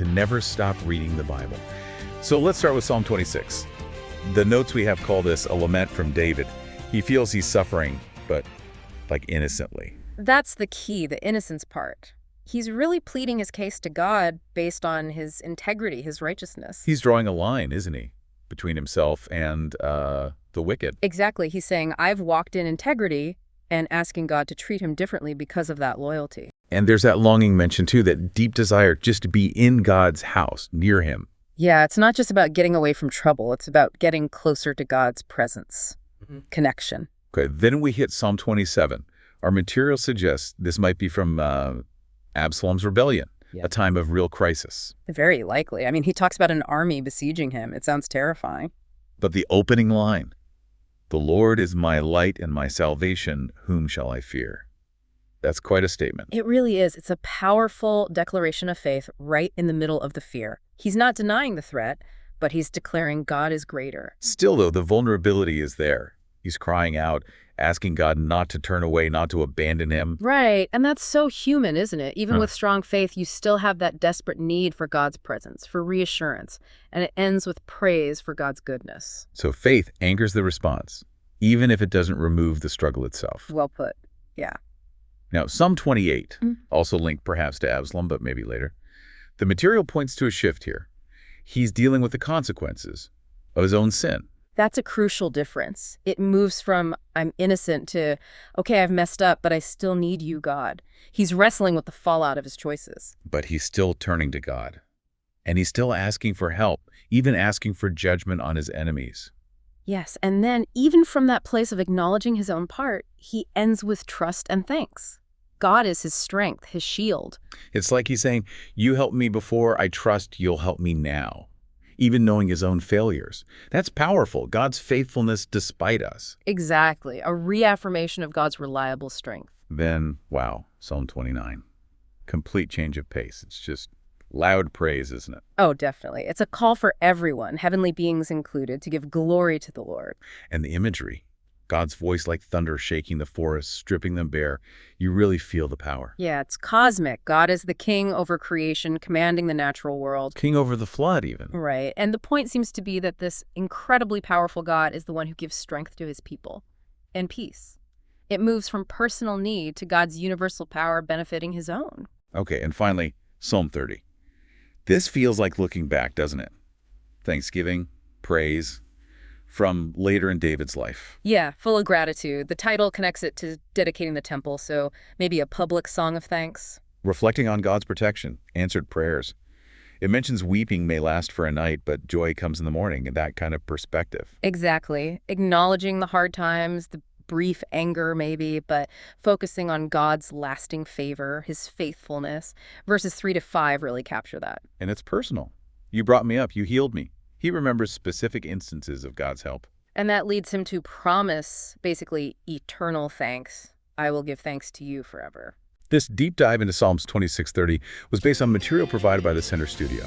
to never stop reading the Bible. So let's start with Psalm 26. The notes we have call this a lament from David. He feels he's suffering, but like innocently. That's the key, the innocence part. He's really pleading his case to God based on his integrity, his righteousness. He's drawing a line, isn't he, between himself and the wicked. Exactly. He's saying, I've walked in integrity, and asking God to treat him differently because of that loyalty. And there's that longing mentioned too, that deep desire just to be in God's house, near him. Yeah, it's not just about getting away from trouble. It's about getting closer to God's presence, connection. Okay, then we hit Psalm 27. Our material suggests this might be from Absalom's rebellion, a time of real crisis. Very likely. I mean, he talks about an army besieging him. It sounds terrifying. But the opening line, "The Lord is my light and my salvation, whom shall I fear?" That's quite a statement. It really is. It's a powerful declaration of faith right in the middle of the fear. He's not denying the threat, but he's declaring God is greater. Still, though, the vulnerability is there. He's crying out, asking God not to turn away, not to abandon him. Right, and that's so human, isn't it? Even with strong faith, you still have that desperate need for God's presence, for reassurance, and it ends with praise for God's goodness. So faith anchors the response, even if it doesn't remove the struggle itself. Well put, yeah. Now, Psalm 28, also linked perhaps to Absalom, but maybe later. The material points to a shift here. He's dealing with the consequences of his own sin. That's a crucial difference. It moves from, I'm innocent, to, okay, I've messed up, but I still need you, God. He's wrestling with the fallout of his choices. But he's still turning to God. And he's still asking for help, even asking for judgment on his enemies. Yes, and then even from that place of acknowledging his own part, he ends with trust and thanks. God is his strength, his shield. It's like he's saying, you helped me before, I trust you'll help me now. Even knowing his own failures. That's powerful, God's faithfulness despite us. Exactly, a reaffirmation of God's reliable strength. Then, wow, Psalm 29. Complete change of pace. It's just loud praise, isn't it? Oh, definitely. It's a call for everyone, heavenly beings included, to give glory to the Lord. And the imagery. God's voice like thunder shaking the forest, stripping them bare. You really feel the power. Yeah, it's cosmic. God is the king over creation, commanding the natural world. King over the flood, even. Right. And the point seems to be that this incredibly powerful God is the one who gives strength to his people and peace. It moves from personal need to God's universal power benefiting his own. Okay, and finally, Psalm 30. This feels like looking back, doesn't it? Thanksgiving, praise, from later in David's life. Yeah, full of gratitude. The title connects it to dedicating the temple, so maybe a public song of thanks. Reflecting on God's protection, answered prayers. It mentions weeping may last for a night, but joy comes in the morning, and that kind of perspective. Exactly. Acknowledging the hard times, the brief anger maybe, but focusing on God's lasting favor, his faithfulness. Verses 3 to 5 really capture that. And it's personal. You brought me up, you healed me. He remembers specific instances of God's help. And that leads him to promise, basically, eternal thanks. I will give thanks to you forever. This deep dive into Psalms 26:30 was based on material provided by the Center Studio.